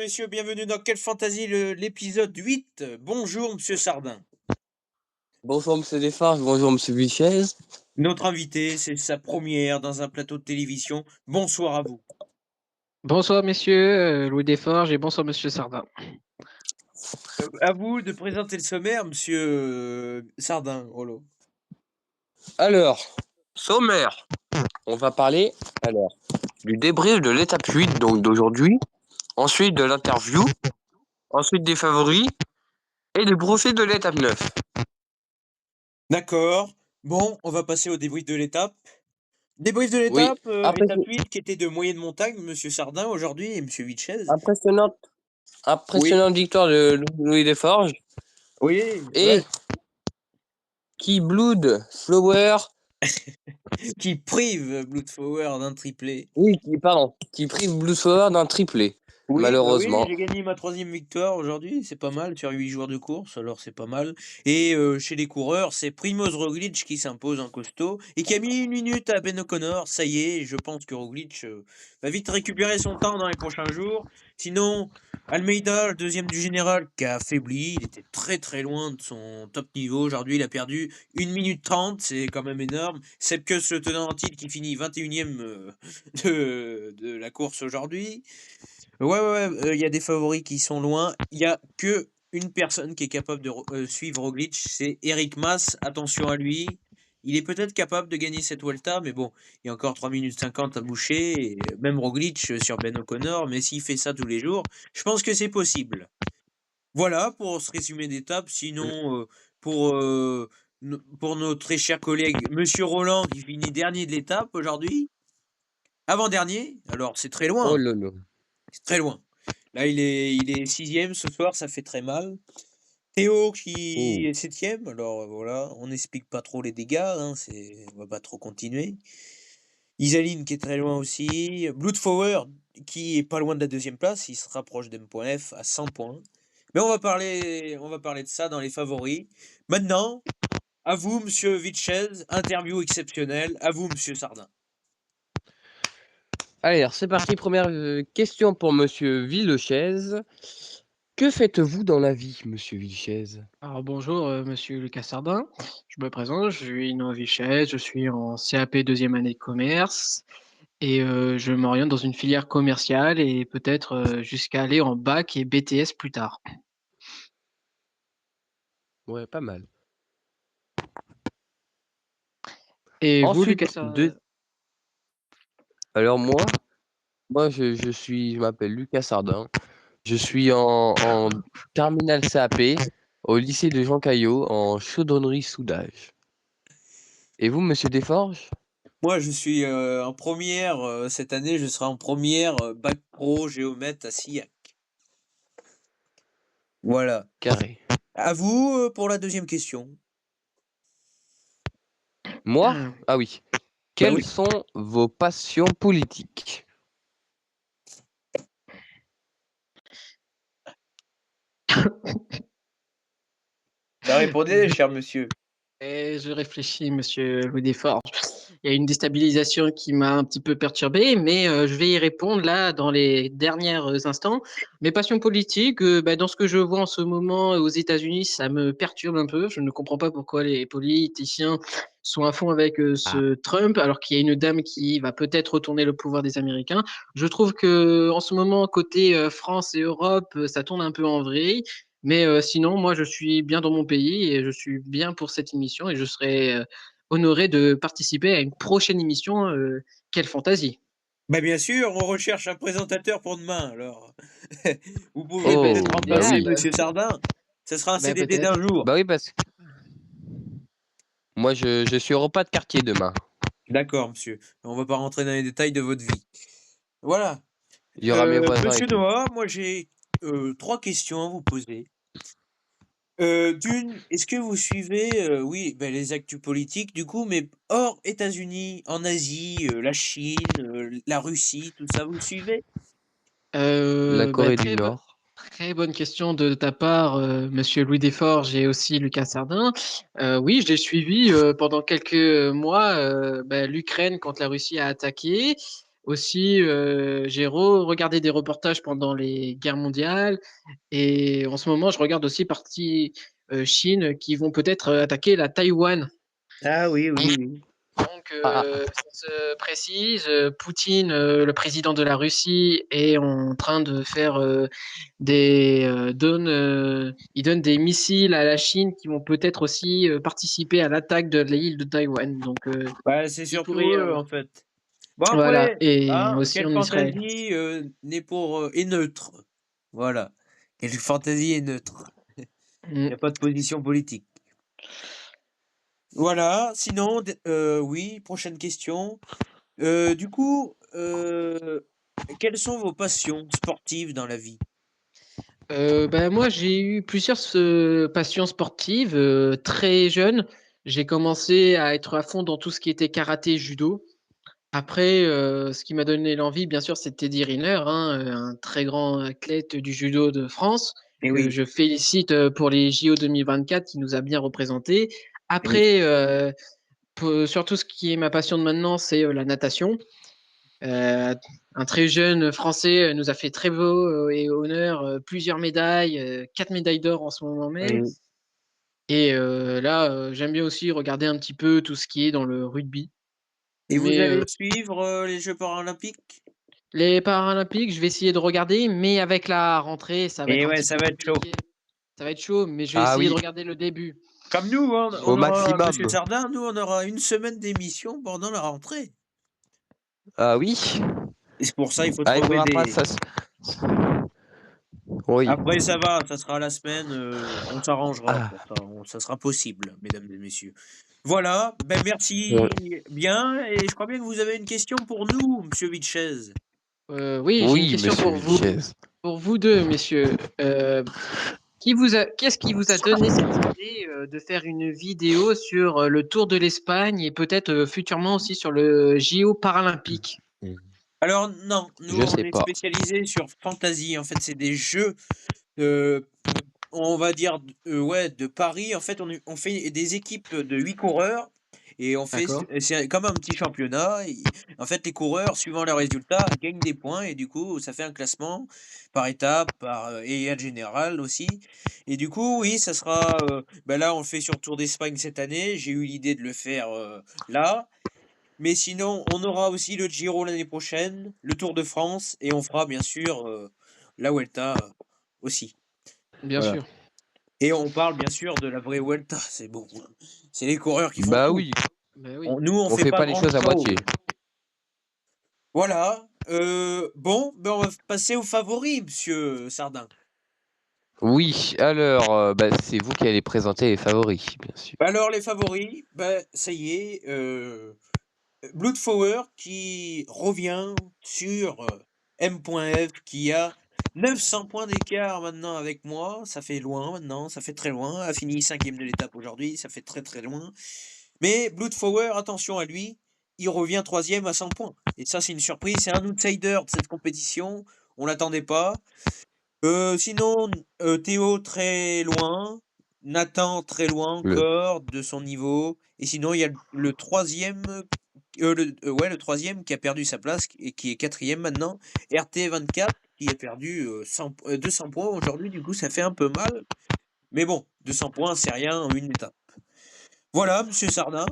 messieurs, bienvenue dans Quelle Fantasy, l'épisode 8. Bonjour, monsieur Sardin. Bonjour Monsieur Desfarges, bonjour Monsieur Vichez. Notre invité, c'est sa première dans un plateau de télévision. Bonsoir à vous. Bonsoir messieurs, Louis Desforges et bonsoir monsieur Sardin. À vous de présenter le sommaire, monsieur Sardin. Rolo. Alors, sommaire, on va parler du débrief de l'étape 8 donc d'aujourd'hui, ensuite de l'interview, ensuite des favoris et du profil de l'étape 9. D'accord. Bon, on va passer au débrief de l'étape. Débrief de Oui, l'étape, étape 8 qui était de moyenne montagne, monsieur Sardin aujourd'hui et monsieur Vichez. impressionnante Oui, victoire de Louis Desforges oui, et ouais. qui Blood Flower, Qui prive Bloodflower d'un triplé. qui prive Blue Flower d'un triplé, Oui, bah oui, malheureusement. j'ai gagné ma 3e victoire aujourd'hui, c'est pas mal sur 8 jours de course, alors c'est pas mal. Et chez les coureurs, c'est Primoz Roglic qui s'impose en costaud et qui a mis 1 minute à Ben O'Connor. Ça y est, je pense que Roglic va vite récupérer son temps dans les prochains jours. Sinon, Almeida, le deuxième du général, qui a affaibli, il était très très loin de son top niveau. Aujourd'hui, il a perdu 1 minute 30, c'est quand même énorme. Sepkus, le tenant en titre, qui finit 21e de la course aujourd'hui. Ouais, il y a des favoris qui sont loin. Il y a que une personne qui est capable de suivre Roglic, c'est Eric Mas. Attention à lui. Il est peut-être capable de gagner cette Vuelta, mais bon, il y a encore 3 minutes 50 à boucher, et même Roglic sur Ben O'Connor, mais s'il fait ça tous les jours, je pense que c'est possible. Voilà pour ce résumé d'étape. Sinon, pour, pour notre très cher collègue Monsieur Roland, qui finit dernier de l'étape aujourd'hui, avant-dernier, alors c'est très Oh loin, lolo. c'est très loin. Là, il est 6e ce soir, ça fait très mal. Théo qui Oh. est 7e, alors voilà, on n'explique pas trop les dégâts, hein, on va pas trop continuer. Isaline qui est très loin aussi. Bloodflower qui est pas loin de la 2e place, il se rapproche d'M.F à 100 points. Mais on va parler de ça dans les favoris. Maintenant, à vous, monsieur Vichez, interview exceptionnelle. À vous, monsieur Sardin. Allez, alors c'est parti, première question pour Monsieur Villechez. Que faites-vous dans la vie, Monsieur Villechez? Alors bonjour monsieur Lucas Sardin, je me présente, je suis Noah Vichez, je suis en CAP deuxième année de commerce et je m'oriente dans une filière commerciale et peut-être jusqu'à aller en bac et BTS plus tard. Ouais, pas mal. Et vous Ensuite, Lucas Sardin? alors moi je m'appelle Lucas Sardin. Je suis en terminale CAP au lycée de Jean Caillot en chaudronnerie soudage. Et vous, Monsieur Desforges? Moi, je suis en première, cette année, je serai en première bac pro géomètre à Sillac. Voilà. Carré. À vous pour la deuxième question. Moi? Ah, Ah oui. Bah Quelles oui. sont vos passions politiques? Bah répondez, cher monsieur. Et je réfléchis, monsieur Louis Desforges. Il y a une déstabilisation qui m'a un petit peu perturbé, mais je vais y répondre là dans les derniers instants. Mes passions politiques, dans ce que je vois en ce moment aux États-Unis, ça me perturbe un peu. Je ne comprends pas pourquoi les politiciens sont à fond avec Ah, ce Trump, alors qu'il y a une dame qui va peut-être retourner le pouvoir des Américains. Je trouve que en ce moment, côté France et Europe, ça tourne un peu en vrille. Mais sinon, moi, je suis bien dans mon pays et je suis bien pour cette émission et je serai honoré de participer à une prochaine émission. Quelle fantaisie! Bah bien sûr, on recherche un présentateur pour demain, alors. Vous pouvez Eh ben, oh, peut-être c'est bah remplacer oui. l'idéal. monsieur Sardin. Ce sera un Ben, CDD d'un peut-être. jour. Bah oui, parce que moi je suis au repas de quartier demain. D'accord, monsieur. On va pas rentrer dans les détails de votre vie. Voilà. Il y aura mes voisins et Monsieur tout. Noah, moi j'ai 3 questions à vous poser. D'une, est-ce que vous suivez, oui, bah, les actus politiques du coup, mais hors États-Unis, en Asie, la Chine, la Russie, tout ça, vous suivez? La Corée du Très, Nord. très bonne question de ta part, monsieur Louis Desforges et aussi Lucas Sardin. Oui, j'ai suivi pendant quelques mois l'Ukraine quand la Russie a attaqué. Aussi, j'ai regardé des reportages pendant les guerres mondiales et en ce moment, je regarde aussi partie Chine qui vont peut-être attaquer la Taïwan. Ah oui, oui, oui. Donc, Ah, ça se précise, Poutine, le président de la Russie, est en train de faire il donne des missiles à la Chine qui vont peut-être aussi participer à l'attaque de l'île de Taïwan. Donc, Bah, c'est il pourrait surtout y eux, avoir. en fait. Bon Voilà, après, et hein, aussi quelle en Israël. fantaisie n'est pour est neutre. Voilà. Quelle fantaisie est neutre. Il Mm. n'y a pas de position politique. Voilà, sinon, oui, prochaine question. Du coup, quelles sont vos passions sportives dans la vie? Ben, moi, j'ai eu plusieurs passions sportives très jeune. J'ai commencé à être à fond dans tout ce qui était karaté, judo. Après, ce qui m'a donné l'envie, bien sûr, c'est Teddy Riner, hein, un très grand athlète du judo de France, Eh que oui, je félicite pour les JO 2024, qui nous a bien représentés. eh oui. Après, surtout ce qui est ma passion de maintenant, c'est la natation. Euh, un très jeune Français nous a fait très beau et honneur plusieurs médailles, 4 médailles d'or en ce moment même. Oui. Et là, j'aime bien aussi regarder un petit peu tout ce qui est dans le rugby. Et vous Mais allez suivre les Jeux paralympiques? les Paralympiques, je vais essayer de regarder, mais avec la rentrée, ça va Et être un ouais, petit ça peu va être chaud. compliqué. Ça va être chaud, mais je vais ah essayer de oui, regarder le début. Comme nous, hein, au on aura, Monsieur maximum. Sardin, nous, on aura une semaine d'émission pendant la rentrée. Ah oui. Et c'est pour ça, il faut Ah, il trouver faudra pas des. ça. Oui. Après, ça va, ça sera la semaine, on s'arrangera Ah, pour ça, ça sera possible, mesdames et messieurs. Voilà, ben ouais. merci bien, et je crois bien que vous avez une question pour nous, Monsieur Vitchez. Oui, j'ai une Oui, question monsieur Vilches. pour vous deux, messieurs. Qu'est-ce qui vous a donné cette idée de faire une vidéo sur le Tour de l'Espagne et peut-être futurement aussi sur le JO paralympique? Alors non, nous Je on sais est pas. spécialisé sur Fantasy. En fait, c'est des jeux, on va dire, ouais, de paris. En fait, on fait des équipes de 8 coureurs et on fait, D'accord. c'est comme un petit championnat. En fait, les coureurs, suivant leurs résultats, gagnent des points et du coup, ça fait un classement par étape, et en général aussi. Et du coup, oui, ça sera. Ben là, on le fait sur Tour d'Espagne cette année. J'ai eu l'idée de le faire là. Mais sinon, on aura aussi le Giro l'année prochaine, le Tour de France, et on fera bien sûr la Vuelta aussi. Bien Voilà. sûr. Et on parle bien sûr de la vraie Vuelta, c'est bon. C'est les coureurs qui font Bah tout. oui, Ben oui. Nous, on on fait fait pas pas les grand choses à moitié. chose. Voilà. Bon, ben on va passer aux favoris, monsieur Sardin. Oui, alors, bah, c'est vous qui allez présenter les favoris, bien sûr. Alors, les favoris, ben ça y est, Bloodflower qui revient sur M.F qui a 900 points d'écart maintenant avec moi. Ça fait loin maintenant, ça fait très loin. A fini 5e de l'étape aujourd'hui, ça fait très très loin. Mais Bloodflower, attention à lui, il revient 3e à 100 points. Et ça, c'est une surprise. C'est un outsider de cette compétition. On l'attendait pas. Sinon, Théo très loin. Nathan très loin Le... encore de son niveau. Et sinon, il y a le troisième, ouais, le troisième qui a perdu sa place et qui est 4e maintenant. RT24 qui a perdu 200 points aujourd'hui. Du coup, ça fait un peu mal. Mais bon, 200 points, c'est rien en une étape. Voilà, monsieur Sardin.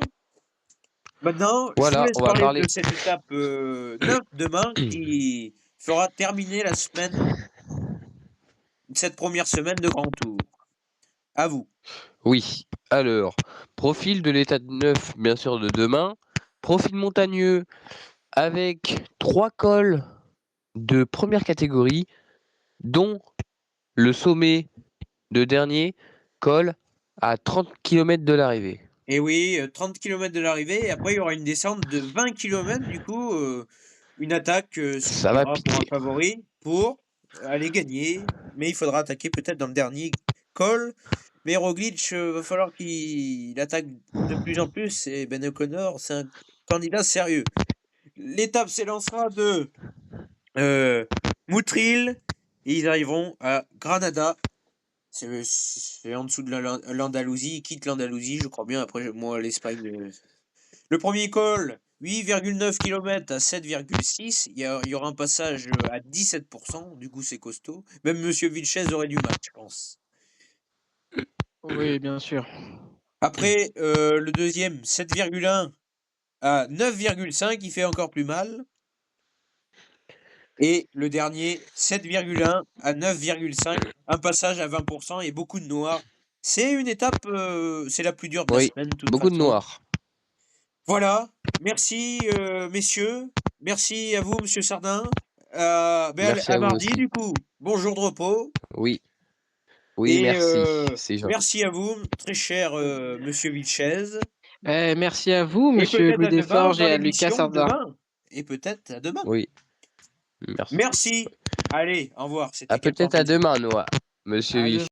Maintenant, je vous Voilà, laisse on va parler parler. de cette étape 9 demain qui fera terminer la semaine, cette première semaine de Grand Tour. À vous. Oui, alors, profil de l'état de neuf, bien sûr, de demain. Profil montagneux avec 3 cols de première catégorie, dont le sommet de dernier col à 30 km de l'arrivée. Et oui, 30 km de l'arrivée, et après il y aura une descente de 20 km, du coup, une attaque Ça va suffira pour un piquer. favori pour aller gagner, mais il faudra attaquer peut-être dans le dernier col. Mais Roglic, va falloir qu'il attaque de plus en plus, et Ben O'Connor, c'est un candidat sérieux. L'étape s'élancera de Moutrile, et ils arriveront à Granada. C'est en dessous de l'Andalousie. Ils quittent l'Andalousie, je crois bien. Après, moi, l'Espagne. Le premier col 8,9 km à 7,6. Il y aura un passage à 17%. Du coup, c'est costaud. Même Monsieur Vilches aurait du mal, je pense. Oui, bien sûr. Après, le deuxième, 7,1 à 9,5, il fait encore plus mal. Et le dernier, 7,1 à 9,5, un passage à 20% et beaucoup de noirs. C'est une étape, c'est la plus dure de la Oui, semaine, de toute beaucoup de façon. noirs. Voilà, merci messieurs, merci à vous Monsieur Sardin. Merci À à vous mardi aussi. du coup. Bon jour de repos. Oui, oui, Et merci. C'est gentil. merci à vous, très cher Monsieur Vilches. Merci à vous, Et Monsieur peut-être Louis à demain Desforges dans et à Lucas l'émission Sardin. demain. Et peut-être à demain. Oui, merci. Merci. Allez, au revoir. À C'était peut-être à 80 demain, Noah. Monsieur À Vilches. demain.